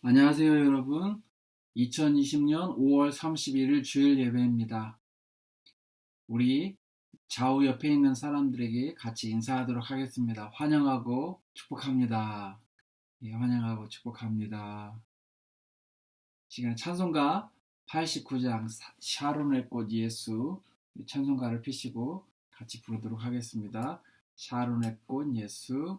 안녕하세요, 여러분. 2020년 5월 31일 주일 예배입니다. 우리 좌우 옆에 있는 사람들에게 같이 인사하도록 하겠습니다. 환영하고 축복합니다. 예, 환영하고 축복합니다. 시간 찬송가 89장 샤론의 꽃 예수 찬송가를 피시고 같이 부르도록 하겠습니다. 샤론의 꽃 예수.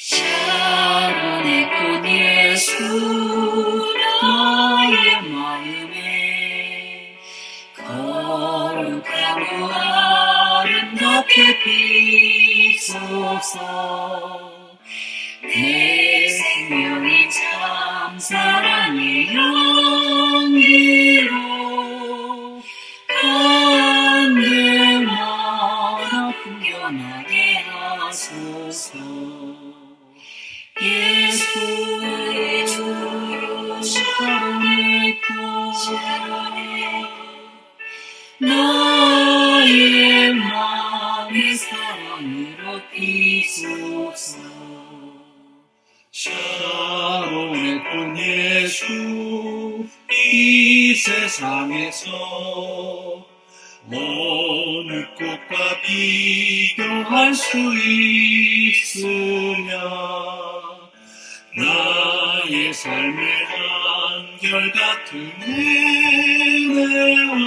샤론의 꽃 예수 너의 마음에 거룩하고 아름답게 비소서. 내 생명의 참 사랑의 연기로 간들마다 풍겨나게 하소서. 예수 샤론의 꽃 나의 마음의 사랑으로 비소서. 샤론의 꽃 예수 이 세상에서 어느 꽃과 비교할 수 있으랴. 나의 삶의 한결같은 은혜와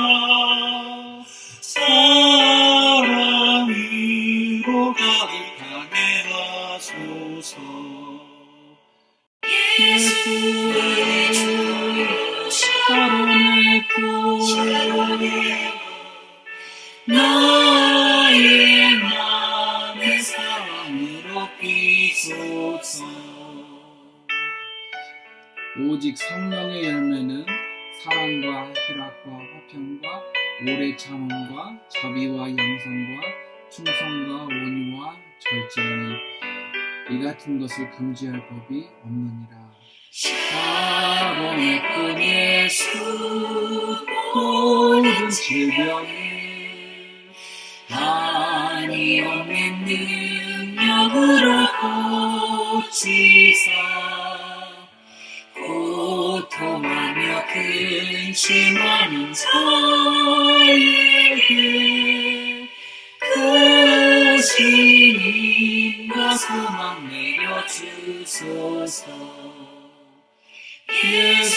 사랑으로 가득하게 하소서. 예수 샤론의 꽃 나의 마음의 사랑으로 비소서. 오직 성령의 열매는 사랑과 희락과 화평과 오래 참음과 자비와 양선과 충성과 온유와 절제니 이 같은 것을 금지할 법이 없느니라. 샤론의 꽃 예수 모든 질병을 한이 없는 능력으로 고치사 고통하며 근심하는 자에게 크신 힘과 소망 내려주소서. 예수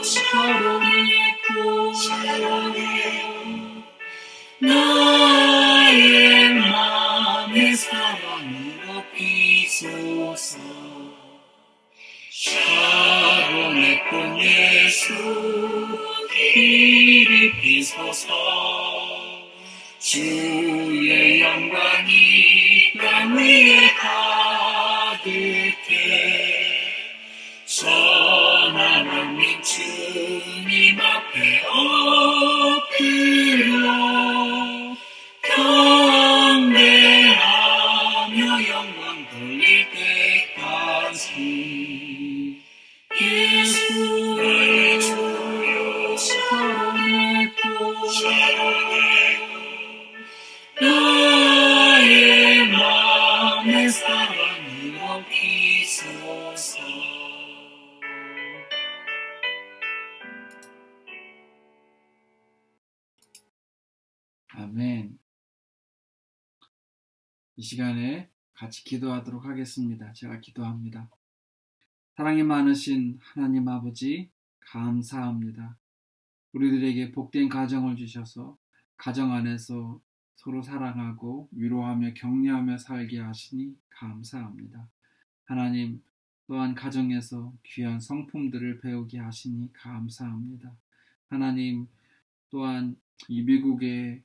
샤론의 꽃 나의 마음의 사랑으로 비소서. 샤론의 꽃 예수 길이 비소서. 주의 영광이 땅 위에 가득해 선한 만민 주님 앞에 엎드려 경배하며 영광 돌릴 때까지. 예수 샤론의 꽃 나의 마음의 사랑으로 비소서. 아멘. 이 시간에 같이 기도하도록 하겠습니다. 제가 기도합니다. 사랑이 많으신 하나님 아버지, 감사합니다. 우리들에게 복된 가정을 주셔서 가정 안에서 서로 사랑하고 위로하며 격려하며 살게 하시니 감사합니다. 하나님, 또한 가정에서 귀한 성품들을 배우게 하시니 감사합니다. 하나님, 또한 이 미국에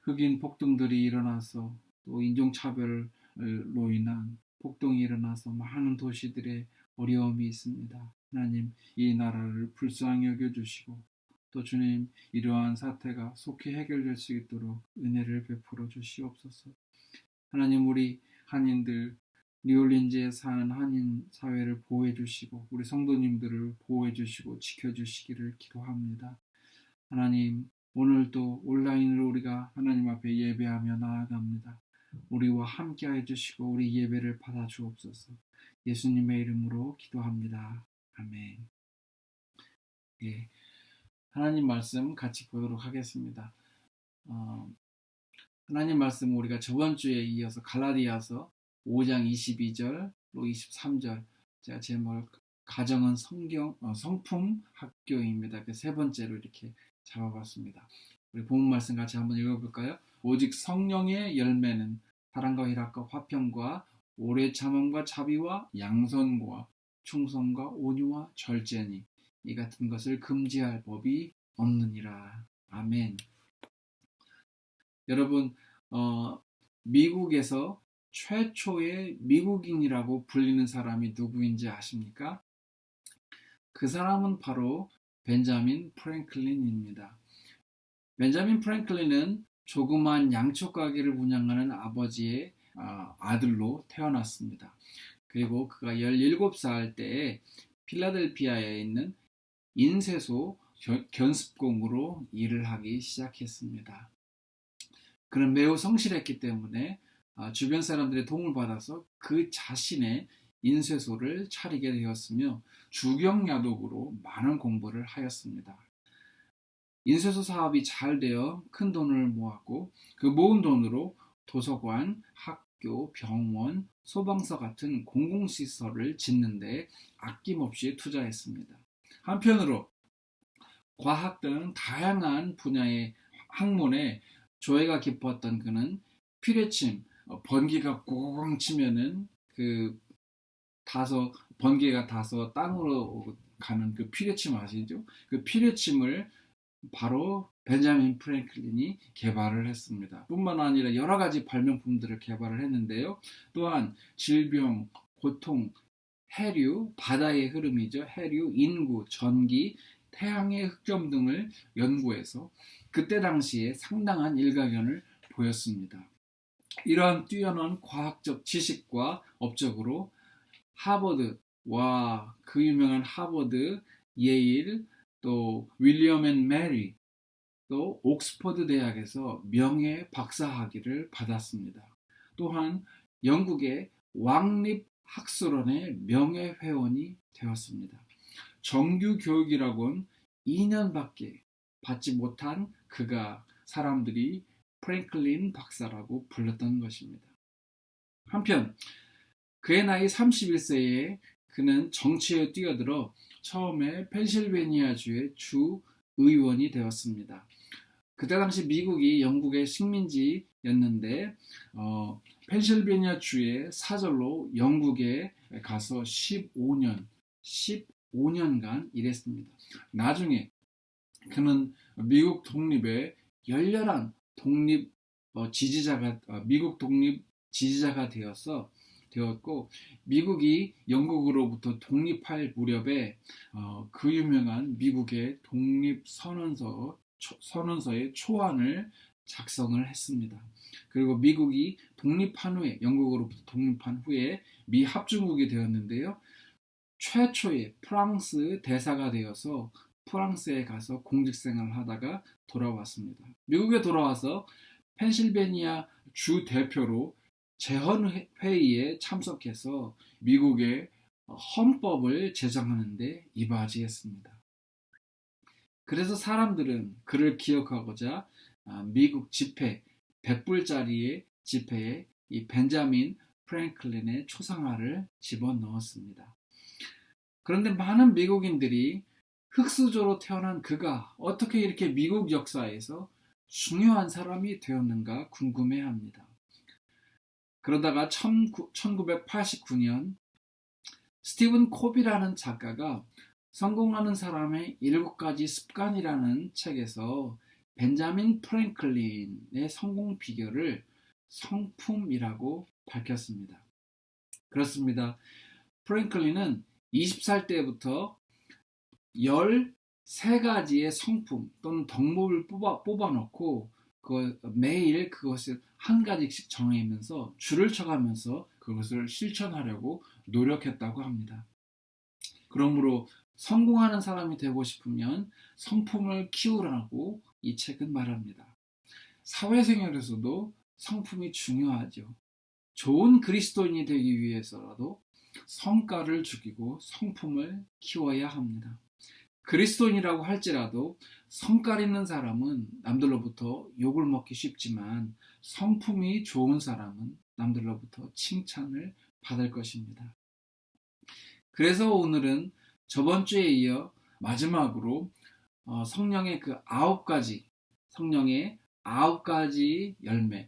흑인 폭동들이 일어나서 또 인종차별로 인한 폭동이 일어나서 많은 도시들의 어려움이 있습니다. 하나님, 이 나라를 불쌍히 여겨주시고 또 주님, 이러한 사태가 속히 해결될 수 있도록 은혜를 베풀어 주시옵소서. 하나님, 우리 한인들 뉴올린즈에 사는 한인 사회를 보호해 주시고 우리 성도님들을 보호해 주시고 지켜 주시기를 기도합니다. 하나님, 오늘도 온라인으로 우리가 하나님 앞에 예배하며 나아갑니다. 우리와 함께 해주시고 우리 예배를 받아 주옵소서. 예수님의 이름으로 기도합니다. 아멘. 예, 하나님 말씀 같이 보도록 하겠습니다. 하나님 말씀 우리가 저번 주에 이어서 갈라디아서 5장 22절로 23절, 제가 제목 가정은 성품 학교입니다. 그 세 번째로 이렇게 잡아봤습니다. 우리 본문 말씀 같이 한번 읽어볼까요? 오직 성령의 열매는 사랑과 희락과 화평과 오래 참음과 자비와 양선과 충성과 온유와 절제니 이 같은 것을 금지할 법이 없느니라. 아멘. 여러분, 미국에서 최초의 미국인이라고 불리는 사람이 누구인지 아십니까? 그 사람은 바로 벤자민 프랭클린입니다. 벤자민 프랭클린은 조그만 양초 가게를 운영하는 아버지의 아들로 태어났습니다. 그리고 그가 17살 때에 필라델피아에 있는 인쇄소 견습공으로 일을 하기 시작했습니다. 그는 매우 성실했기 때문에 주변 사람들의 도움을 받아서 그 자신의 인쇄소를 차리게 되었으며 주경야독으로 많은 공부를 하였습니다. 인쇄소 사업이 잘 되어 큰 돈을 모았고 그 모은 돈으로 도서관, 학교, 병원, 소방서 같은 공공시설을 짓는 데 아낌없이 투자했습니다. 한편으로 과학 등 다양한 분야의 학문에 조예가 깊었던 그는 피뢰침, 번개가 꽁 치면은 번개가 타서 땅으로 가는 그 피뢰침 아시죠? 그 피뢰침을 바로 벤자민 프랭클린이 개발을 했습니다. 뿐만 아니라 여러 가지 발명품들을 개발을 했는데요. 또한 질병, 고통, 해류, 바다의 흐름이죠. 해류, 인구, 전기, 태양의 흑점 등을 연구해서 그때 당시에 상당한 일가견을 보였습니다. 이러한 뛰어난 과학적 지식과 업적으로 하버드, 그 유명한 하버드, 예일, 또 윌리엄 앤 메리, 또 옥스퍼드 대학에서 명예 박사학위를 받았습니다. 또한 영국의 왕립 학술원의 명예회원이 되었습니다. 정규 교육이라고는 2년밖에 받지 못한 그가 사람들이 프랭클린 박사라고 불렀던 것입니다. 한편 그의 나이 31세에 그는 정치에 뛰어들어 처음에 펜실베니아주의 주 의원이 되었습니다. 그때 당시 미국이 영국의 식민지였는데 펜실베니아 주의 사절로 영국에 가서 15년간 일했습니다. 나중에 그는 미국 독립의 열렬한 미국 독립 지지자가 되었고 미국이 영국으로부터 독립할 무렵에 그 유명한 미국의 독립선언서의 초안을 작성을 했습니다. 그리고 미국이 영국으로부터 독립한 후에 미 합중국이 되었는데요. 최초의 프랑스 대사가 되어서 프랑스에 가서 공직생활을 하다가 돌아왔습니다. 미국에 돌아와서 펜실베니아 주 대표로 재헌회의에 참석해서 미국의 헌법을 제정하는 데 이바지했습니다. 그래서 사람들은 그를 기억하고자 미국 지폐 100불짜리의 지폐에 이 벤자민 프랭클린의 초상화를 집어넣었습니다. 그런데 많은 미국인들이 흑수저로 태어난 그가 어떻게 이렇게 미국 역사에서 중요한 사람이 되었는가 궁금해합니다. 그러다가 1989년 스티븐 코비라는 작가가 성공하는 사람의 7가지 습관이라는 책에서 벤자민 프랭클린의 성공 비결을 성품이라고 밝혔습니다. 그렇습니다. 프랭클린은 20살 때부터 13가지의 성품 또는 덕목을 뽑아놓고 매일 그것을 한 가지씩 정하면서 줄을 쳐가면서 그것을 실천하려고 노력했다고 합니다. 그러므로 성공하는 사람이 되고 싶으면 성품을 키우라고 이 책은 말합니다. 사회생활에서도 성품이 중요하죠. 좋은 그리스도인이 되기 위해서라도 성과를 죽이고 성품을 키워야 합니다. 그리스도인이라고 할지라도 성깔 있는 사람은 남들로부터 욕을 먹기 쉽지만 성품이 좋은 사람은 남들로부터 칭찬을 받을 것입니다. 그래서 오늘은 저번 주에 이어 마지막으로 성령의 그 9가지, 성령의 9가지 열매,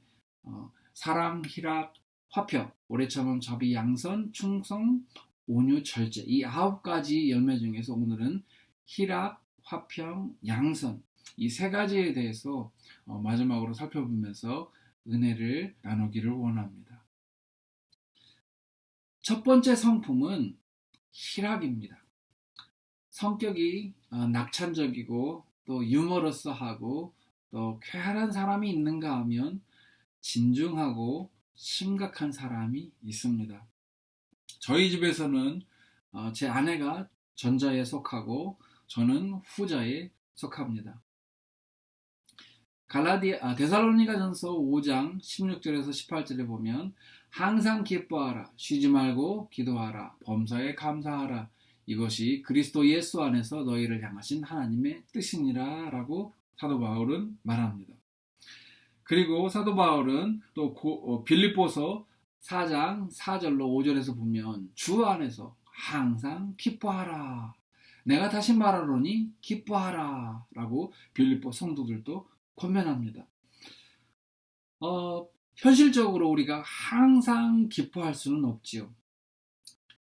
사랑, 희락, 화평, 오래참음, 자비, 양선, 충성, 온유, 절제, 이 9가지 열매 중에서 오늘은 희락, 화평, 양선, 이 3가지에 대해서 마지막으로 살펴보면서 은혜를 나누기를 원합니다. 첫 번째 성품은 희락입니다. 성격이 낙천적이고 또 유머러스하고 또 쾌활한 사람이 있는가 하면 진중하고 심각한 사람이 있습니다. 저희 집에서는 제 아내가 전자에 속하고 저는 후자에 속합니다. 데살로니가전서 5장 16절에서 18절에 보면 항상 기뻐하라, 쉬지 말고 기도하라, 범사에 감사하라, 이것이 그리스도 예수 안에서 너희를 향하신 하나님의 뜻이니라 라고 사도 바울은 말합니다. 그리고 사도 바울은 또 빌립보서 4장 4절로 5절에서 보면 주 안에서 항상 기뻐하라, 내가 다시 말하노니 기뻐하라 라고 빌립보 성도들도 권면합니다. 현실적으로 우리가 항상 기뻐할 수는 없지요.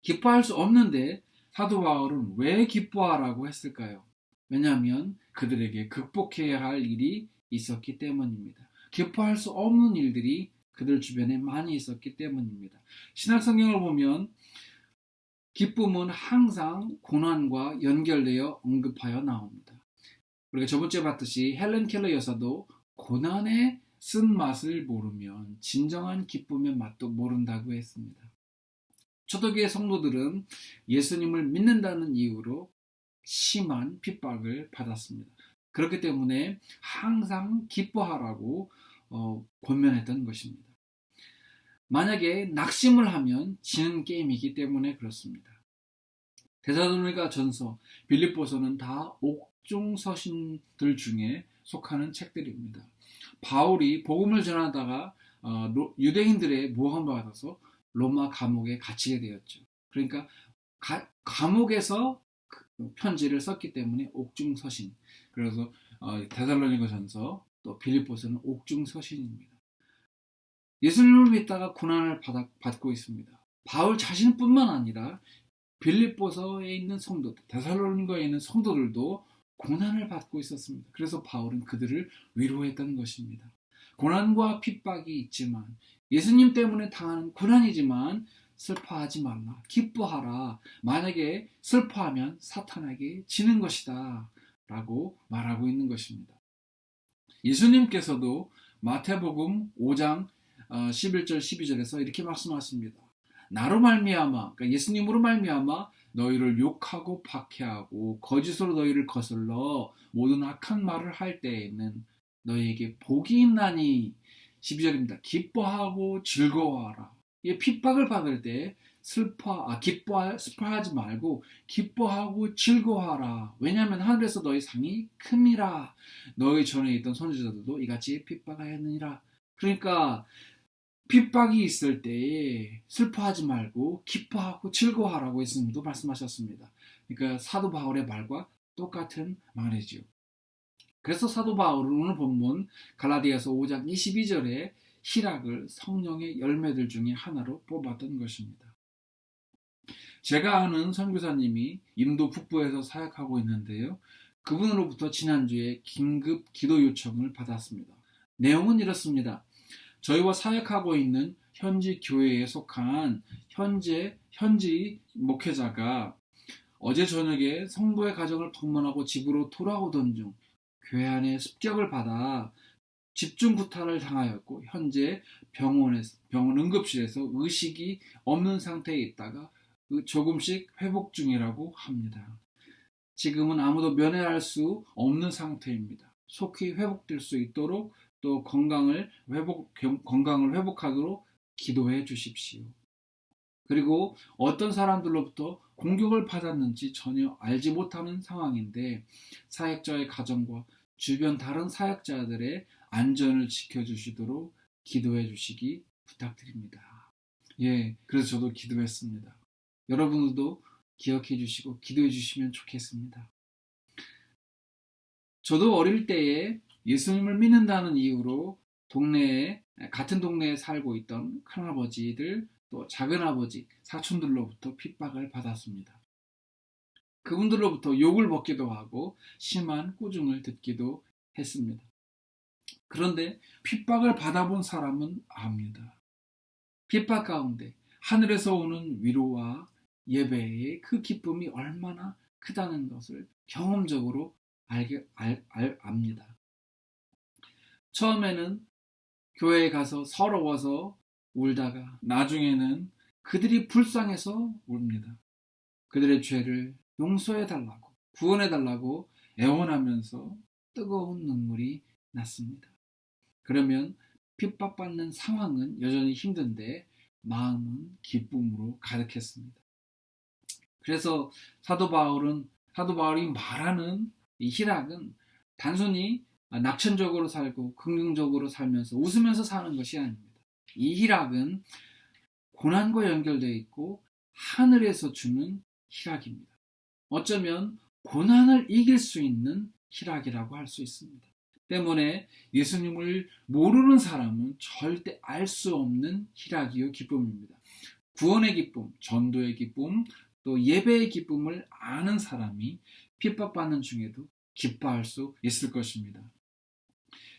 기뻐할 수 없는데 사도 바울은 왜 기뻐하라고 했을까요? 왜냐하면 그들에게 극복해야 할 일이 있었기 때문입니다. 기뻐할 수 없는 일들이 그들 주변에 많이 있었기 때문입니다. 신약성경을 보면 기쁨은 항상 고난과 연결되어 언급하여 나옵니다. 우리가 저번주에 봤듯이 헬렌 켈러 여사도 고난의 쓴맛을 모르면 진정한 기쁨의 맛도 모른다고 했습니다. 초대교회 성도들은 예수님을 믿는다는 이유로 심한 핍박을 받았습니다. 그렇기 때문에 항상 기뻐하라고 권면했던 것입니다. 만약에 낙심을 하면 지는 게임이기 때문에 그렇습니다. 데살로니가 전서, 빌립보서는 다 옥중서신들 중에 속하는 책들입니다. 바울이 복음을 전하다가 유대인들의 모함을 받아서 로마 감옥에 갇히게 되었죠. 그러니까 감옥에서 편지를 썼기 때문에 옥중서신. 그래서 데살로니가 전서 또 빌립보서는 옥중서신입니다. 예수님을 믿다가 고난을 받고 있습니다. 바울 자신뿐만 아니라 빌립보서에 있는 성도들, 데살로니가에 있는 성도들도 고난을 받고 있었습니다. 그래서 바울은 그들을 위로했던 것입니다. 고난과 핍박이 있지만 예수님 때문에 당하는 고난이지만 슬퍼하지 말라, 기뻐하라. 만약에 슬퍼하면 사탄에게 지는 것이다 라고 말하고 있는 것입니다. 예수님께서도 마태복음 5장 11절 12절에서 이렇게 말씀하십니다. 나로 말미암아, 그러니까 예수님으로 말미암아 너희를 욕하고 박해하고 거짓으로 너희를 거슬러 모든 악한 말을 할 때에는 너희에게 복이 있나니. 12절입니다. 기뻐하고 즐거워하라. 이 핍박을 받을 때 슬퍼하지 말고 기뻐하고 즐거워하라. 왜냐하면 하늘에서 너희 상이 큼이라. 너희 전에 있던 선지자들도 이같이 핍박하였느니라. 그러니까 핍박이 있을 때에 슬퍼하지 말고 기뻐하고 즐거워하라고 예수님도 말씀하셨습니다. 그러니까 사도 바울의 말과 똑같은 말이죠. 그래서 사도 바울은 오늘 본문 갈라디아서 5장 22절에 희락을 성령의 열매들 중에 하나로 뽑았던 것입니다. 제가 아는 선교사님이 인도 북부에서 사역하고 있는데요. 그분으로부터 지난주에 긴급 기도 요청을 받았습니다. 내용은 이렇습니다. 저희와 사역하고 있는 현지 교회에 속한 현지 목회자가 어제 저녁에 성도의 가정을 방문하고 집으로 돌아오던 중 교회 안에 습격을 받아 집중 구타를 당하였고 현재 병원 응급실에서 의식이 없는 상태에 있다가 조금씩 회복 중이라고 합니다. 지금은 아무도 면회할 수 없는 상태입니다. 속히 회복될 수 있도록 또 건강을 회복하도록 기도해 주십시오. 그리고 어떤 사람들로부터 공격을 받았는지 전혀 알지 못하는 상황인데 사역자의 가정과 주변 다른 사역자들의 안전을 지켜주시도록 기도해 주시기 부탁드립니다. 예, 그래서 저도 기도했습니다. 여러분들도 기억해 주시고 기도해 주시면 좋겠습니다. 저도 어릴 때에 예수님을 믿는다는 이유로 같은 동네에 살고 있던 큰아버지들 또 작은아버지, 사촌들로부터 핍박을 받았습니다. 그분들로부터 욕을 먹기도 하고 심한 꾸중을 듣기도 했습니다. 그런데 핍박을 받아본 사람은 압니다. 핍박 가운데 하늘에서 오는 위로와 예배의 그 기쁨이 얼마나 크다는 것을 경험적으로 압니다. 처음에는 교회에 가서 서러워서 울다가 나중에는 그들이 불쌍해서 웁니다. 그들의 죄를 용서해달라고 구원해달라고 애원하면서 뜨거운 눈물이 났습니다. 그러면 핍박받는 상황은 여전히 힘든데 마음은 기쁨으로 가득했습니다. 그래서 사도 바울이 말하는 이 희락은 단순히 낙천적으로 살고 긍정적으로 살면서 웃으면서 사는 것이 아닙니다. 이 희락은 고난과 연결되어 있고 하늘에서 주는 희락입니다. 어쩌면 고난을 이길 수 있는 희락이라고 할 수 있습니다. 때문에 예수님을 모르는 사람은 절대 알 수 없는 희락이요 기쁨입니다. 구원의 기쁨, 전도의 기쁨, 또 예배의 기쁨을 아는 사람이 핍박받는 중에도 기뻐할 수 있을 것입니다.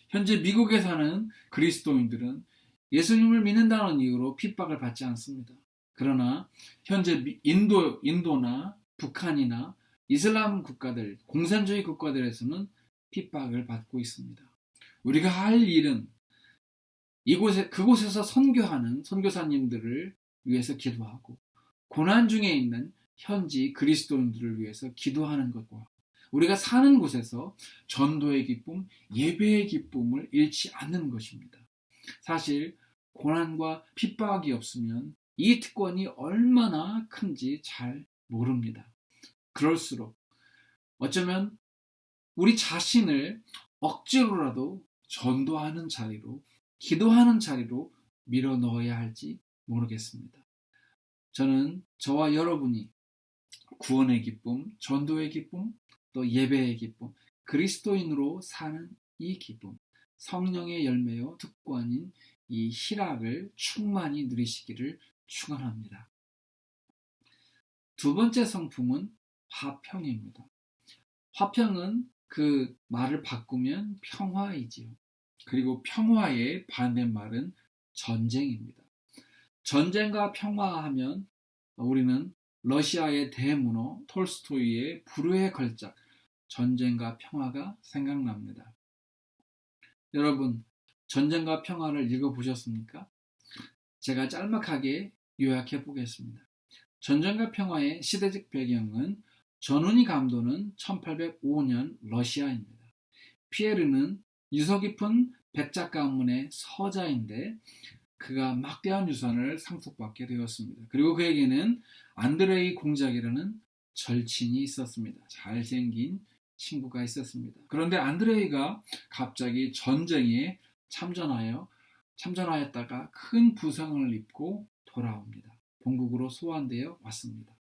현재 미국에 사는 그리스도인들은 예수님을 믿는다는 이유로 핍박을 받지 않습니다. 그러나 현재 인도나 북한이나 이슬람 국가들, 공산주의 국가들에서는 핍박을 받고 있습니다. 우리가 할 일은 그곳에서 선교하는 선교사님들을 위해서 기도하고 고난 중에 있는 현지 그리스도인들을 위해서 기도하는 것과 우리가 사는 곳에서 전도의 기쁨, 예배의 기쁨을 잃지 않는 것입니다. 사실 고난과 핍박이 없으면 이 특권이 얼마나 큰지 잘 모릅니다. 그럴수록 어쩌면 우리 자신을 억지로라도 전도하는 자리로, 기도하는 자리로 밀어 넣어야 할지 모르겠습니다. 저는 저와 여러분이 구원의 기쁨, 전도의 기쁨, 또 예배의 기쁨, 그리스도인으로 사는 이 기쁨, 성령의 열매요 특권인 이 희락을 충만히 누리시기를 축원합니다. 두 번째 성품은 화평입니다. 화평은 그 말을 바꾸면 평화이지요. 그리고 평화의 반대말은 전쟁입니다. 전쟁과 평화하면 우리는 러시아의 대문호 톨스토이의 불후의 걸작 전쟁과 평화가 생각납니다. 여러분, 전쟁과 평화를 읽어보셨습니까? 제가 짤막하게 요약해 보겠습니다. 전쟁과 평화의 시대적 배경은 전운이 감도는 1805년 러시아입니다. 피에르는 유서 깊은 백작 가문의 서자인데 그가 막대한 유산을 상속받게 되었습니다. 그리고 그에게는 안드레이 공작이라는 절친이 있었습니다. 잘생긴 친구가 있었습니다. 그런데 안드레이가 갑자기 전쟁에 참전하였다가 큰 부상을 입고 돌아옵니다. 본국으로 소환되어 왔습니다.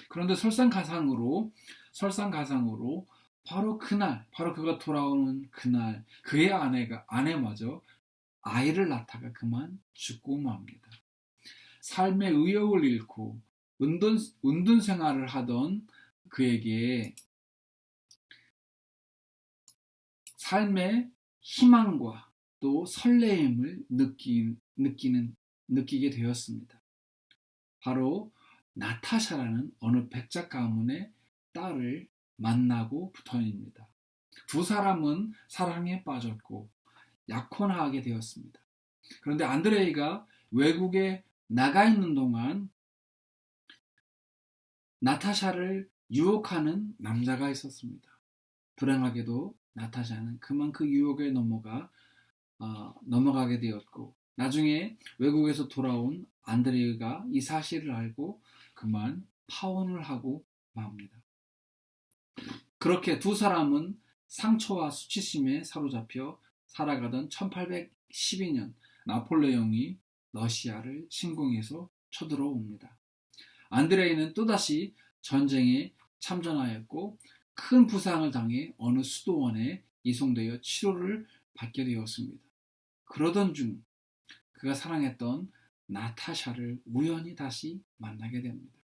그런데 설상가상으로 바로 그가 돌아오는 그날 그의 아내마저 아이를 낳다가 그만 죽고 맙니다. 삶의 의욕을 잃고 은둔 생활을 하던 그에게 삶의 희망과 또 설레임을 느끼게 되었습니다. 바로 나타샤라는 어느 백작 가문의 딸을 만나고 부터입니다. 두 사람은 사랑에 빠졌고 약혼하게 되었습니다. 그런데 안드레이가 외국에 나가 있는 동안 나타샤를 유혹하는 남자가 있었습니다. 불행하게도 나타샤는 그만 그 유혹에 넘어가게 되었고, 나중에 외국에서 돌아온 안드레이가 이 사실을 알고 그만 파혼을 하고 맙니다. 그렇게 두 사람은 상처와 수치심에 사로잡혀 살아가던 1812년 나폴레옹이 러시아를 침공해서 쳐들어옵니다. 안드레이는 또다시 전쟁에 참전하였고 큰 부상을 당해 어느 수도원에 이송되어 치료를 받게 되었습니다. 그러던 중 그가 사랑했던 나타샤를 우연히 다시 만나게 됩니다.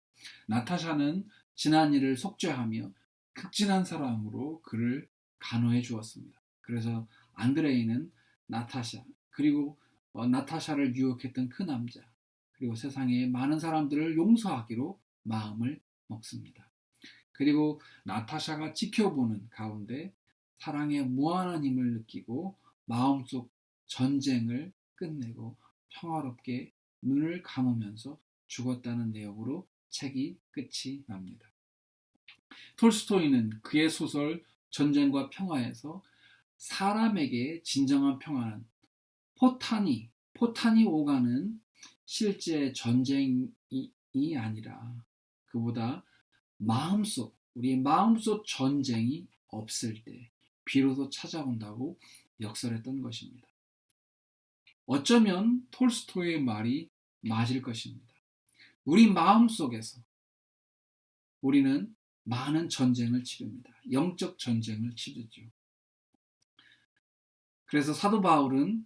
나타샤는 지난 일을 속죄하며 극진한 사랑으로 그를 간호해 주었습니다. 그래서 안드레이는 나타샤, 그리고 나타샤를 유혹했던 그 남자, 그리고 세상의 많은 사람들을 용서하기로 마음을 먹습니다. 그리고 나타샤가 지켜보는 가운데 사랑의 무한한 힘을 느끼고 마음속 전쟁을 끝내고 평화롭게 눈을 감으면서 죽었다는 내용으로 책이 끝이 납니다. 톨스토이는 그의 소설 전쟁과 평화에서 사람에게 진정한 평화는 포탄이 오가는 실제 전쟁이 아니라 그보다 우리 마음속 전쟁이 없을 때 비로소 찾아온다고 역설했던 것입니다. 어쩌면 톨스토이의 말이 맞을 것입니다. 우리 마음속에서 우리는 많은 전쟁을 치릅니다. 영적 전쟁을 치르죠. 그래서 사도 바울은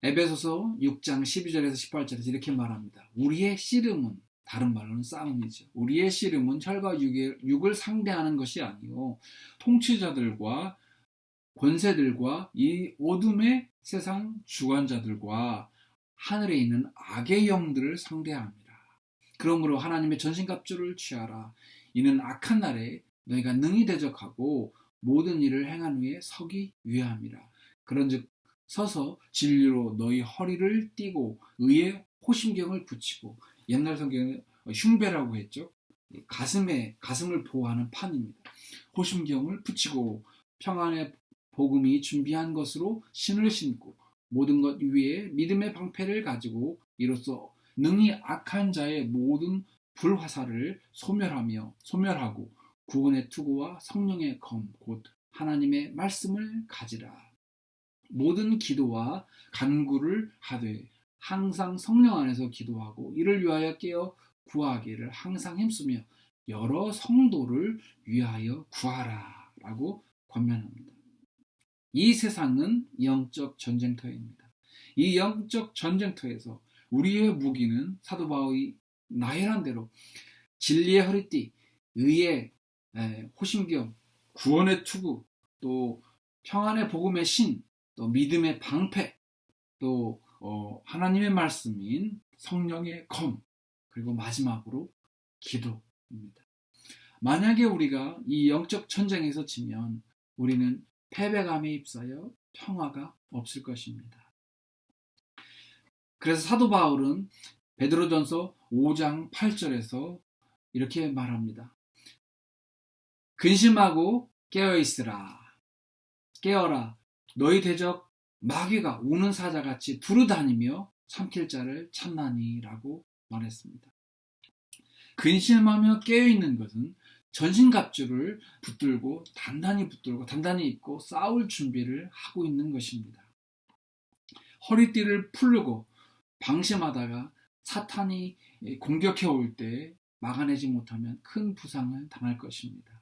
에베소서 6장 12절에서 18절에서 이렇게 말합니다. 우리의 씨름은, 다른 말로는 싸움이죠. 우리의 씨름은 혈과 육을 상대하는 것이 아니요 통치자들과 권세들과 이 어둠의 세상 주관자들과 하늘에 있는 악의 영들을 상대합니다. 그러므로 하나님의 전신갑주를 취하라. 이는 악한 날에 너희가 능히 대적하고 모든 일을 행한 후에 서기 위함이라. 그런즉 서서 진리로 너희 허리를 띠고 의의 호심경을 붙이고, 옛날 성경에 흉배라고 했죠. 가슴을 보호하는 판입니다. 호심경을 붙이고 평안의 복음이 준비한 것으로 신을 신고 모든 것 위에 믿음의 방패를 가지고 이로써 능히 악한 자의 모든 불화살을 소멸하고 구원의 투구와 성령의 검 곧 하나님의 말씀을 가지라. 모든 기도와 간구를 하되 항상 성령 안에서 기도하고 이를 위하여 깨어 구하기를 항상 힘쓰며 여러 성도를 위하여 구하라 라고 권면합니다. 이 세상은 영적 전쟁터입니다. 이 영적 전쟁터에서 우리의 무기는 사도 바울이 나열한 대로 진리의 허리띠, 의의 호심경, 구원의 투구, 또 평안의 복음의 신, 또 믿음의 방패, 또 하나님의 말씀인 성령의 검, 그리고 마지막으로 기도입니다. 만약에 우리가 이 영적 전쟁에서 지면 우리는 패배감에 휩싸여 평화가 없을 것입니다. 그래서 사도 바울은 베드로전서 5장 8절에서 이렇게 말합니다. 근심하고 깨어있으라. 깨어라. 너희 대적 마귀가 우는 사자같이 두루다니며 삼킬 자를 찾나니 라고 말했습니다. 근심하며 깨어있는 것은 전신갑주를 단단히 입고 싸울 준비를 하고 있는 것입니다. 허리띠를 풀고 방심하다가 사탄이 공격해 올 때 막아내지 못하면 큰 부상을 당할 것입니다.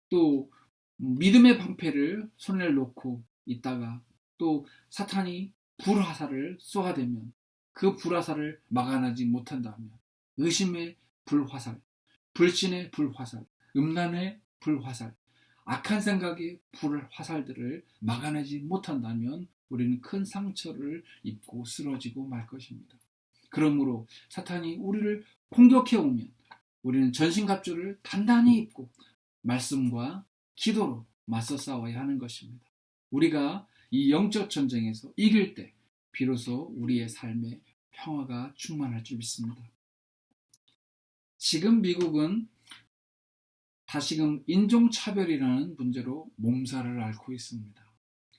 또 믿음의 방패를 손에 놓고 있다가 또 사탄이 불화살을 쏘아대면 그 불화살을 막아내지 못한다면 의심의 불화살, 불신의 불화살, 음란의 불화살, 악한 생각의 불화살들을 막아내지 못한다면 우리는 큰 상처를 입고 쓰러지고 말 것입니다. 그러므로 사탄이 우리를 공격해 오면 우리는 전신갑주를 단단히 입고 말씀과 기도로 맞서 싸워야 하는 것입니다. 우리가 이 영적 전쟁에서 이길 때 비로소 우리의 삶에 평화가 충만할 줄 믿습니다. 지금 미국은 다시금 인종차별이라는 문제로 몸살을 앓고 있습니다.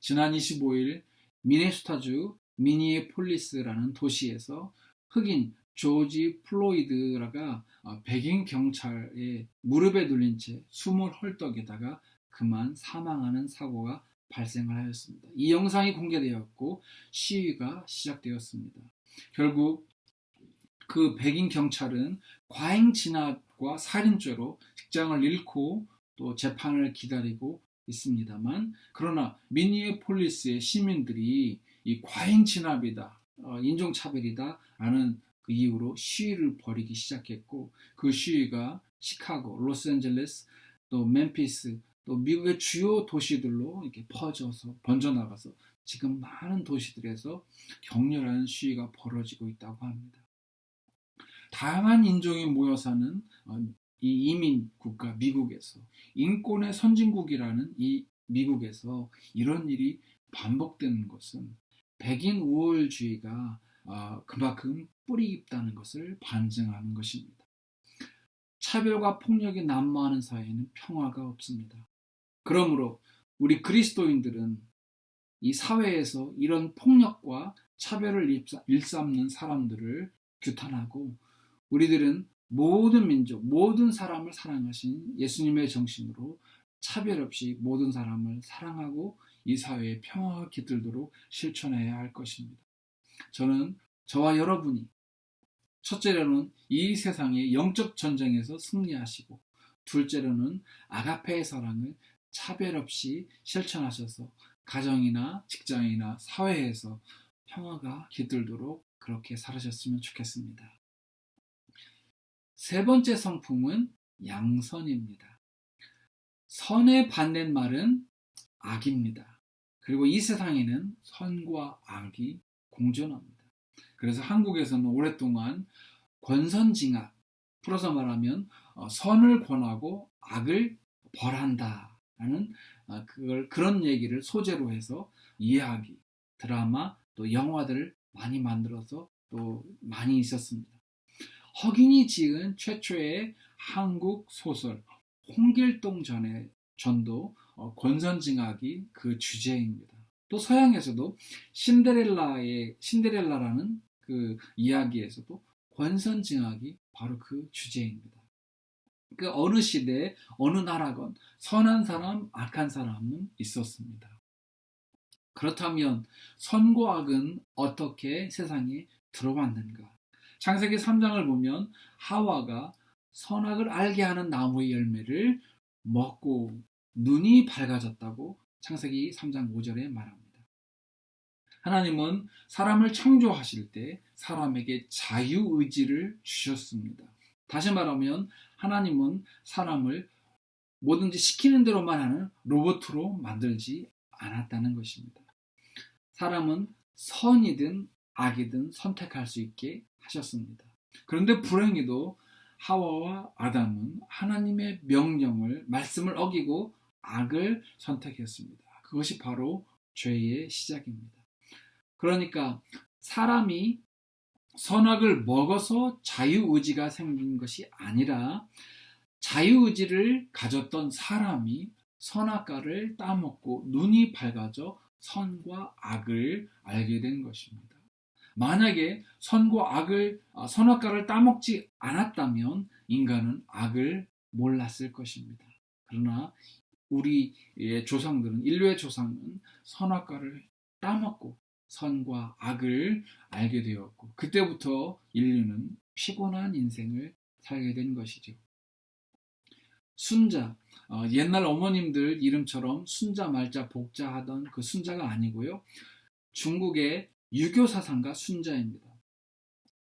지난 25일 미네소타주 미니애폴리스라는 도시에서 흑인 조지 플로이드가 백인 경찰의 무릎에 눌린 채 숨을 헐떡이다가 그만 사망하는 사고가 발생을 하였습니다. 이 영상이 공개되었고 시위가 시작되었습니다. 결국 그 백인 경찰은 과잉 진압과 살인죄로 직장을 잃고 또 재판을 기다리고 있습니다만, 그러나 미니애폴리스의 시민들이 이 과잉 진압이다, 인종차별이다 라는 그 이유로 시위를 벌이기 시작했고, 그 시위가 시카고, 로스앤젤레스, 또 멤피스, 또 미국의 주요 도시들로 이렇게 번져나가서 지금 많은 도시들에서 격렬한 시위가 벌어지고 있다고 합니다. 다양한 인종이 모여 사는 이 이민 국가 미국에서, 인권의 선진국이라는 이 미국에서 이런 일이 반복되는 것은 백인 우월주의가 그만큼 뿌리 깊다는 것을 반증하는 것입니다. 차별과 폭력이 난무하는 사회에는 평화가 없습니다. 그러므로 우리 그리스도인들은 이 사회에서 이런 폭력과 차별을 일삼는 사람들을 규탄하고, 우리들은 모든 민족, 모든 사람을 사랑하신 예수님의 정신으로 차별 없이 모든 사람을 사랑하고 이 사회에 평화가 깃들도록 실천해야 할 것입니다. 저는 저와 여러분이 첫째로는 이 세상의 영적 전쟁에서 승리하시고, 둘째로는 아가페의 사랑을 차별 없이 실천하셔서 가정이나 직장이나 사회에서 평화가 깃들도록 그렇게 살으셨으면 좋겠습니다. 세 번째 성품은 양선입니다. 선의 반대말은 악입니다. 그리고 이 세상에는 선과 악이 공존합니다. 그래서 한국에서는 오랫동안 권선징악, 풀어서 말하면 선을 권하고 악을 벌한다라는 그런 얘기를 소재로 해서 이야기, 드라마, 또 영화들을 많이 만들어서 또 많이 있었습니다. 허균이 지은 최초의 한국 소설 홍길동 전도 권선징악이 그 주제입니다. 또 서양에서도 신데렐라라는 그 이야기에서도 권선징악이 바로 그 주제입니다. 그 어느 시대 어느 나라건 선한 사람, 악한 사람은 있었습니다. 그렇다면 선과 악은 어떻게 세상에 들어왔는가? 창세기 3장을 보면 하와가 선악을 알게 하는 나무의 열매를 먹고 눈이 밝아졌다고 창세기 3장 5절에 말합니다. 하나님은 사람을 창조하실 때 사람에게 자유의지를 주셨습니다. 다시 말하면 하나님은 사람을 뭐든지 시키는 대로만 하는 로봇으로 만들지 않았다는 것입니다. 사람은 선이든 악이든 선택할 수 있게 하셨습니다. 그런데 불행히도 하와와 아담은 하나님의 말씀을 어기고 악을 선택했습니다. 그것이 바로 죄의 시작입니다. 그러니까 사람이 선악을 먹어서 자유의지가 생긴 것이 아니라 자유의지를 가졌던 사람이 선악과를 따먹고 눈이 밝아져 선과 악을 알게 된 것입니다. 만약에 선악과를 따먹지 않았다면 인간은 악을 몰랐을 것입니다. 그러나 우리의 조상들은, 인류의 조상은 선악과를 따먹고 선과 악을 알게 되었고, 그때부터 인류는 피곤한 인생을 살게 된 것이죠. 순자, 옛날 어머님들 이름처럼 순자 말자 복자 하던 그 순자가 아니고요, 중국의 유교 사상가 순자입니다.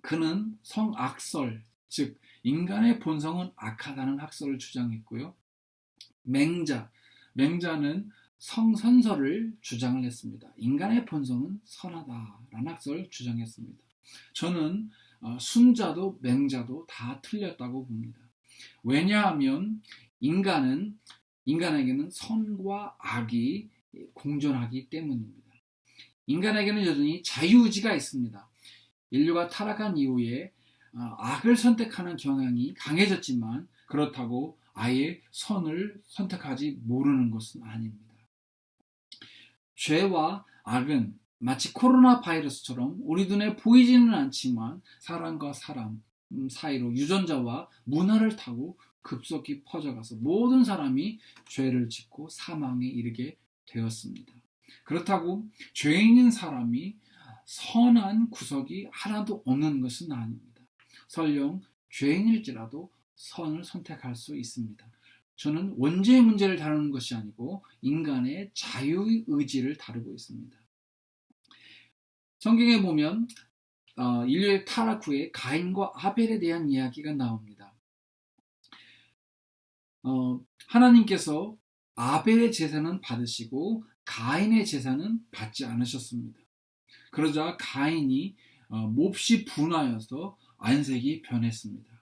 그는 성악설, 즉 인간의 본성은 악하다는 학설을 주장했고요, 맹자는 성선설을 주장을 했습니다. 인간의 본성은 선하다라는 학설을 주장했습니다. 저는 순자도 맹자도 다 틀렸다고 봅니다. 왜냐하면 인간에게는 선과 악이 공존하기 때문입니다. 인간에게는 여전히 자유의지가 있습니다. 인류가 타락한 이후에 악을 선택하는 경향이 강해졌지만 그렇다고 아예 선을 선택하지 모르는 것은 아닙니다. 죄와 악은 마치 코로나 바이러스처럼 우리 눈에 보이지는 않지만 사람과 사람 사이로 유전자와 문화를 타고 급속히 퍼져가서 모든 사람이 죄를 짓고 사망에 이르게 되었습니다. 그렇다고 죄인인 사람이 선한 구석이 하나도 없는 것은 아닙니다. 설령 죄인일지라도 선을 선택할 수 있습니다. 저는 원죄의 문제를 다루는 것이 아니고 인간의 자유의 의지를 다루고 있습니다. 성경에 보면 인류의 타락 후에 가인과 아벨에 대한 이야기가 나옵니다. 하나님께서 아벨의 제사는 받으시고 가인의 제사는 받지 않으셨습니다. 그러자 가인이 몹시 분하여서 안색이 변했습니다.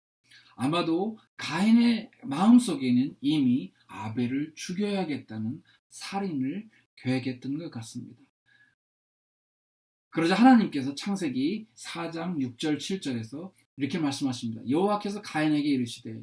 아마도 가인의 마음속에는 이미 아벨을 죽여야겠다는 살인을 계획했던 것 같습니다. 그러자 하나님께서 창세기 4장 6절 7절에서 이렇게 말씀하십니다. 여호와께서 가인에게 이르시되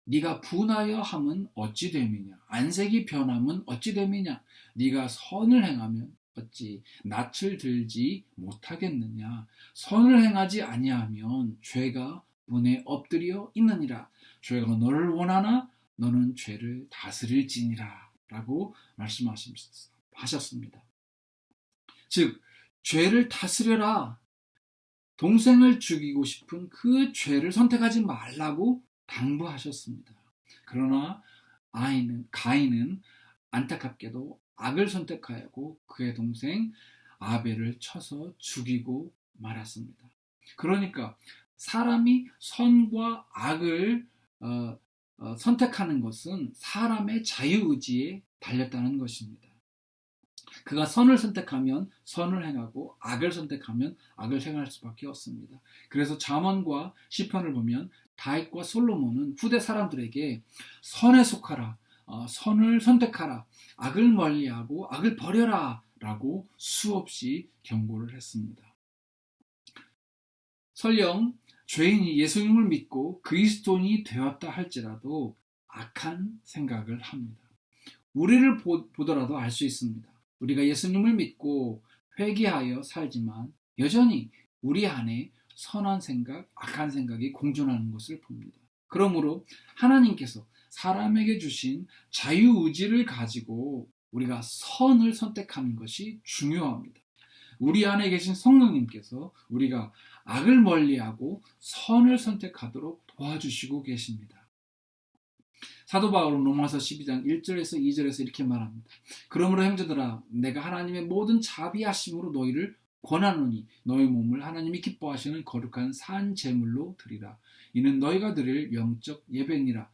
네가 분하여 함은 어찌 됨이냐 안색이 변함은 어찌 됨이냐 네가 선을 행하면 어찌 낯을 들지 못하겠느냐 선을 행하지 아니하면 죄가 문에 엎드려 있느니라 죄가 너를 원하나 너는 죄를 다스릴지니라 라고 말씀하셨습니다. 즉 죄를 다스려라. 동생을 죽이고 싶은 그 죄를 선택하지 말라고 당부하셨습니다. 그러나 가인은 안타깝게도 악을 선택하였고 그의 동생 아벨을 쳐서 죽이고 말았습니다. 그러니까 사람이 선과 악을 선택하는 것은 사람의 자유의지에 달렸다는 것입니다. 그가 선을 선택하면 선을 행하고 악을 선택하면 악을 행할 수밖에 없습니다. 그래서 잠언과 시편을 보면 다윗과 솔로몬은 후대 사람들에게 선에 속하라, 선을 선택하라, 악을 멀리하고 악을 버려라 라고 수없이 경고를 했습니다. 설령 죄인이 예수님을 믿고 그리스도인이 되었다 할지라도 악한 생각을 합니다. 우리를 보더라도 알 수 있습니다. 우리가 예수님을 믿고 회개하여 살지만 여전히 우리 안에 선한 생각, 악한 생각이 공존하는 것을 봅니다. 그러므로 하나님께서 사람에게 주신 자유의지를 가지고 우리가 선을 선택하는 것이 중요합니다. 우리 안에 계신 성령님께서 우리가 악을 멀리하고 선을 선택하도록 도와주시고 계십니다. 사도 바울은 로마서 12장 1절에서 2절에서 이렇게 말합니다. 그러므로 형제들아 내가 하나님의 모든 자비하심으로 너희를 권하노니 너희 몸을 하나님이 기뻐하시는 거룩한 산 제물로 드리라. 이는 너희가 드릴 영적 예배니라.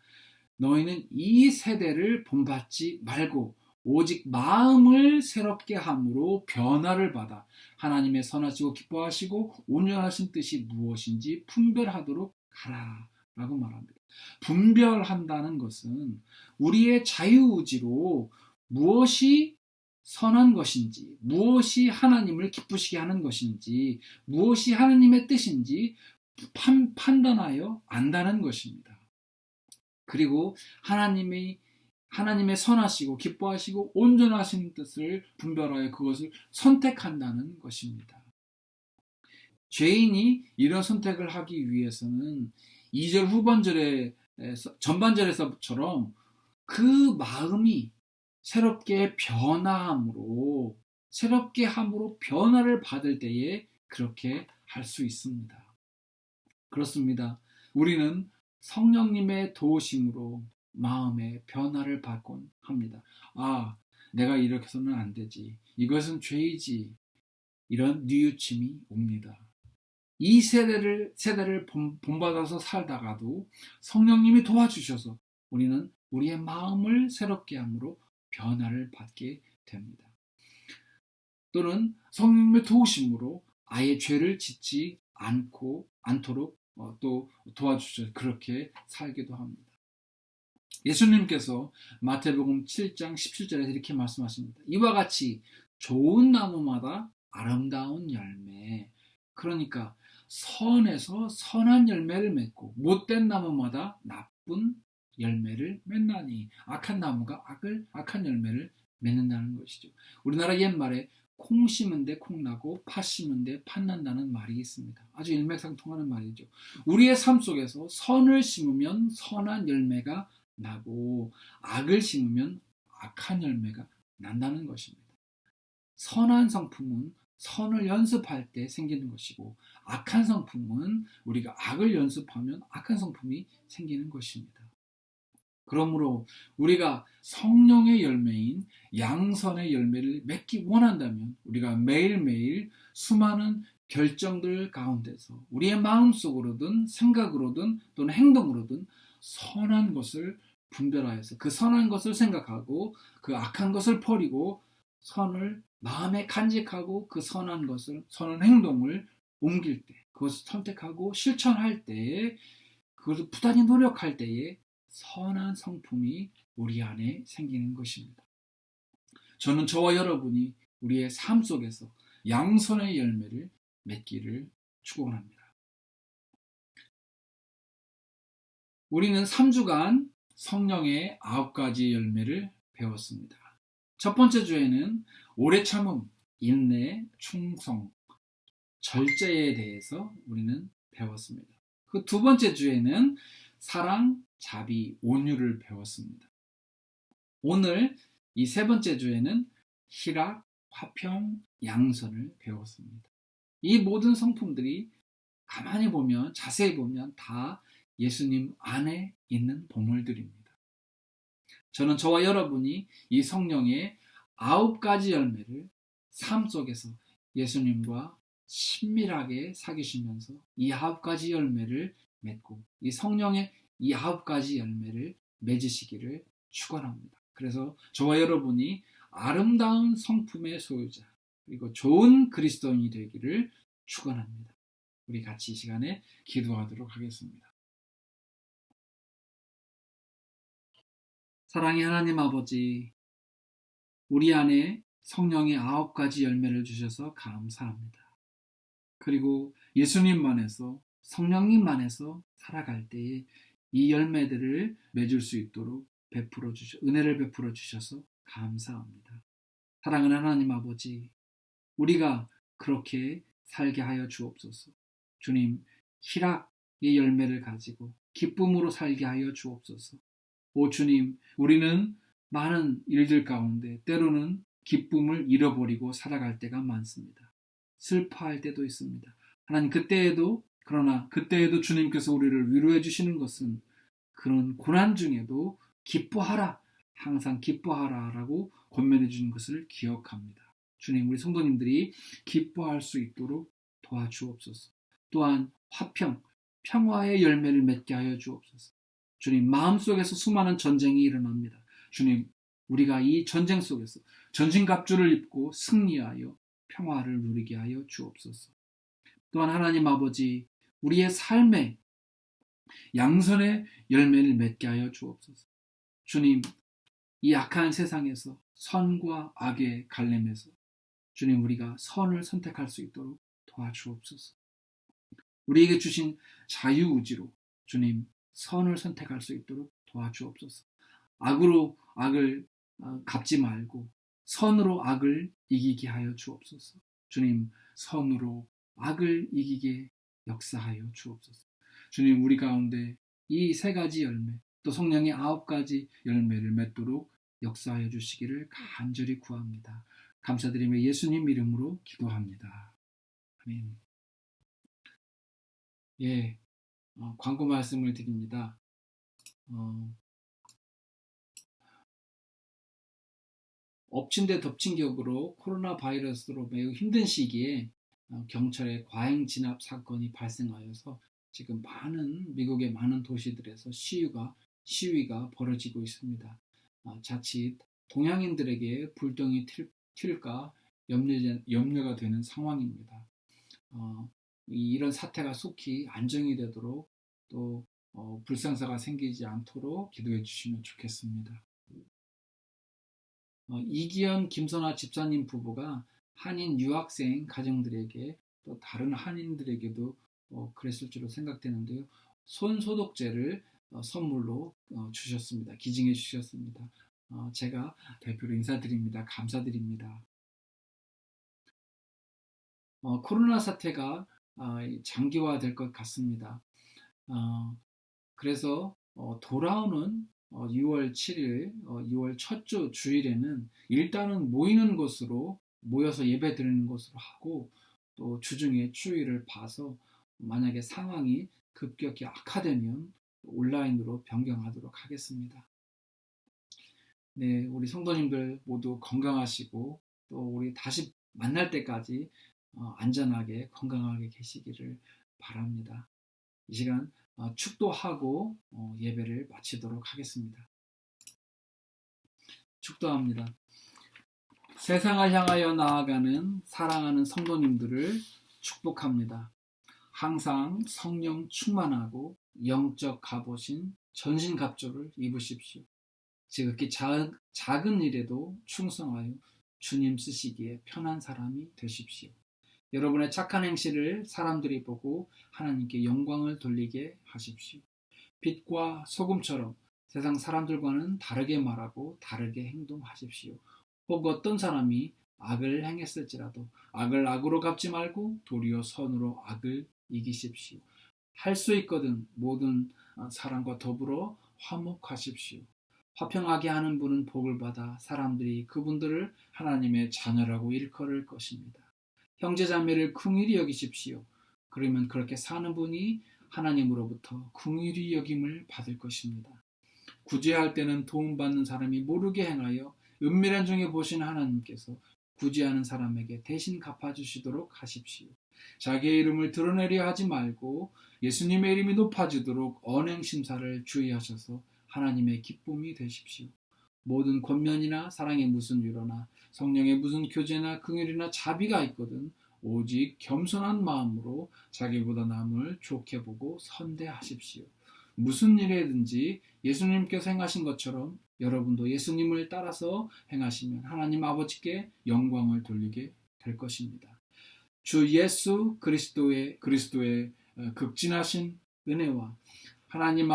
너희는 이 세대를 본받지 말고 오직 마음을 새롭게 함으로 변화를 받아 하나님의 선하시고 기뻐하시고 온전하신 뜻이 무엇인지 분별하도록 하라 라고 말합니다. 분별한다는 것은 우리의 자유의지로 무엇이 선한 것인지, 무엇이 하나님을 기쁘시게 하는 것인지, 무엇이 하나님의 뜻인지 판단하여 안다는 것입니다. 그리고 하나님의 선하시고 기뻐하시고 온전하신 뜻을 분별하여 그것을 선택한다는 것입니다. 죄인이 이런 선택을 하기 위해서는 2절 전반절에서처럼 그 마음이 새롭게 함으로 변화를 받을 때에 그렇게 할 수 있습니다. 그렇습니다. 우리는 성령님의 도우심으로 마음의 변화를 받곤 합니다. 내가 이렇게 해서는 안 되지. 이것은 죄이지. 이런 뉘우침이 옵니다. 이 세대를 본받아서 살다가도 성령님이 도와주셔서 우리는 우리의 마음을 새롭게 함으로 변화를 받게 됩니다. 또는 성령님의 도우심으로 아예 죄를 짓지 않도록 또 도와주셔서 그렇게 살기도 합니다. 예수님께서 마태복음 7장 17절에서 이렇게 말씀하십니다. 이와 같이 좋은 나무마다 아름다운 열매. 그러니까 선에서 선한 열매를 맺고 못된 나무마다 나쁜 열매를 맺나니 악한 나무가 악한 열매를 맺는다는 것이죠. 우리나라 옛말에 콩 심은 데 콩 나고 팥 심은 데 팥 난다는 말이 있습니다. 아주 일맥상통하는 말이죠. 우리의 삶 속에서 선을 심으면 선한 열매가 나고 악을 심으면 악한 열매가 난다는 것입니다. 선한 성품은 선을 연습할 때 생기는 것이고 악한 성품은 우리가 악을 연습하면 악한 성품이 생기는 것입니다. 그러므로 우리가 성령의 열매인 양선의 열매를 맺기 원한다면 우리가 매일매일 수많은 결정들 가운데서 우리의 마음속으로든 생각으로든 또는 행동으로든 선한 것을 분별하여서 그 선한 것을 생각하고 그 악한 것을 버리고 선을 마음에 간직하고 그 선한 것을, 선한 행동을 옮길 때, 그것을 선택하고 실천할 때에, 그것을 부단히 노력할 때에 선한 성품이 우리 안에 생기는 것입니다. 저는 저와 여러분이 우리의 삶 속에서 양선의 열매를 맺기를 축원합니다. 우리는 3주간 성령의 9가지 열매를 배웠습니다. 첫 번째 주에는 오래 참음, 인내, 충성, 절제에 대해서 우리는 배웠습니다. 그 두 번째 주에는 사랑, 자비, 온유를 배웠습니다. 오늘 이 세 번째 주에는 희락, 화평, 양선을 배웠습니다. 이 모든 성품들이 가만히 보면, 자세히 보면 다 예수님 안에 있는 보물들입니다. 저는 저와 여러분이 이 성령의 9가지 열매를 삶 속에서 예수님과 친밀하게 사귀시면서 이 9가지 열매를 맺고 이 성령의 이 9가지 열매를 맺으시기를 축원합니다. 그래서 저와 여러분이 아름다운 성품의 소유자 그리고 좋은 그리스도인이 되기를 축원합니다. 우리 같이 이 시간에 기도하도록 하겠습니다. 사랑의 하나님 아버지, 우리 안에 성령의 9가지 열매를 주셔서 감사합니다. 그리고 예수님만에서 성령님만에서 살아갈 때에 이 열매들을 맺을 수 있도록 은혜를 베풀어 주셔서 감사합니다. 사랑하는 하나님 아버지, 우리가 그렇게 살게 하여 주옵소서. 주님, 희락의 열매를 가지고 기쁨으로 살게 하여 주옵소서. 오 주님, 우리는 많은 일들 가운데 때로는 기쁨을 잃어버리고 살아갈 때가 많습니다. 슬퍼할 때도 있습니다. 하나님, 그러나 그때에도 주님께서 우리를 위로해 주시는 것은 그런 고난 중에도 기뻐하라, 항상 기뻐하라 라고 권면해 주는 것을 기억합니다. 주님, 우리 성도님들이 기뻐할 수 있도록 도와주옵소서. 또한 평화의 열매를 맺게 하여 주옵소서. 주님, 마음속에서 수많은 전쟁이 일어납니다. 주님, 우리가 이 전쟁 속에서 전신갑주를 입고 승리하여 평화를 누리게 하여 주옵소서. 또한 하나님 아버지, 우리의 삶에 양선의 열매를 맺게 하여 주옵소서. 주님, 이 악한 세상에서 선과 악의 갈림에서 주님, 우리가 선을 선택할 수 있도록 도와주옵소서. 우리에게 주신 자유의지로 주님, 선을 선택할 수 있도록 도와주옵소서. 악을 갚지 말고 선으로 악을 이기게 하여 주옵소서. 주님, 선으로 악을 이기게 역사하여 주옵소서. 주님, 우리 가운데 이 3가지 열매, 또 성령의 9가지 열매를 맺도록 역사하여 주시기를 간절히 구합니다. 감사드리며 예수님 이름으로 기도합니다. 아멘. 예, 광고 말씀을 드립니다. 엎친 데 덮친 격으로 코로나 바이러스로 매우 힘든 시기에 경찰의 과잉 진압 사건이 발생하여서 지금 미국의 많은 도시들에서 시위가 벌어지고 있습니다. 자칫 동양인들에게 불똥이 튈까 염려가 되는 상황입니다. 이런 사태가 속히 안정이 되도록 또 불상사가 생기지 않도록 기도해 주시면 좋겠습니다. 이기현, 김선아 집사님 부부가 한인 유학생 가정들에게 또 다른 한인들에게도 그랬을 줄로 생각되는데요. 손소독제를 선물로 주셨습니다. 기증해 주셨습니다. 제가 대표로 인사드립니다. 감사드립니다. 코로나 사태가 장기화될 것 같습니다. 그래서 돌아오는 6월 7일, 6월 첫 주 주일에는 일단은 모이는 곳으로 모여서 예배 드리는 것으로 하고 또 주중에 추위를 봐서 만약에 상황이 급격히 악화되면 온라인으로 변경하도록 하겠습니다. 네, 우리 성도님들 모두 건강하시고 또 우리 다시 만날 때까지 안전하게 건강하게 계시기를 바랍니다. 이 시간 축도하고 예배를 마치도록 하겠습니다. 축도합니다. 세상을 향하여 나아가는 사랑하는 성도님들을 축복합니다. 항상 성령 충만하고 영적 갑옷인 전신갑주를 입으십시오. 지극히 작은 일에도 충성하여 주님 쓰시기에 편한 사람이 되십시오. 여러분의 착한 행실을 사람들이 보고 하나님께 영광을 돌리게 하십시오. 빛과 소금처럼 세상 사람들과는 다르게 말하고 다르게 행동하십시오. 혹 어떤 사람이 악을 행했을지라도 악을 악으로 갚지 말고 도리어 선으로 악을 이기십시오. 할 수 있거든 모든 사람과 더불어 화목하십시오. 화평하게 하는 분은 복을 받아 사람들이 그분들을 하나님의 자녀라고 일컬을 것입니다. 형제자매를 긍휼히 여기십시오. 그러면 그렇게 사는 분이 하나님으로부터 긍휼히 여김을 받을 것입니다. 구제할 때는 도움받는 사람이 모르게 행하여 은밀한 중에 보시는 하나님께서 구제하는 사람에게 대신 갚아주시도록 하십시오. 자기의 이름을 드러내려 하지 말고 예수님의 이름이 높아지도록 언행심사를 주의하셔서 하나님의 기쁨이 되십시오. 모든 권면이나 사랑의 무슨 위로나 성령의 무슨 교제나 긍휼이나 자비가 있거든 오직 겸손한 마음으로 자기보다 남을 좋게 보고 선대하십시오. 무슨 일에든지 예수님께서 행하신 것처럼 여러분도 예수님을 따라서 행하시면 하나님 아버지께 영광을 돌리게 될 것입니다. 주 예수 그리스도의 극진하신 은혜와 하나님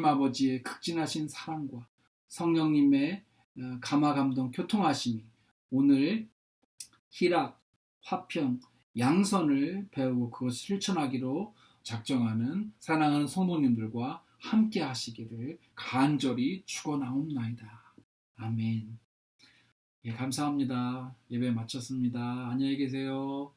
아버지의 극진하신 사랑과 성령님의 감화감동 교통하심이 오늘 희락, 화평, 양선을 배우고 그것을 실천하기로 작정하는 사랑하는 성도님들과 함께 하시기를 간절히 축원하옵나이다. 아멘. 예, 감사합니다. 예배 마쳤습니다. 안녕히 계세요.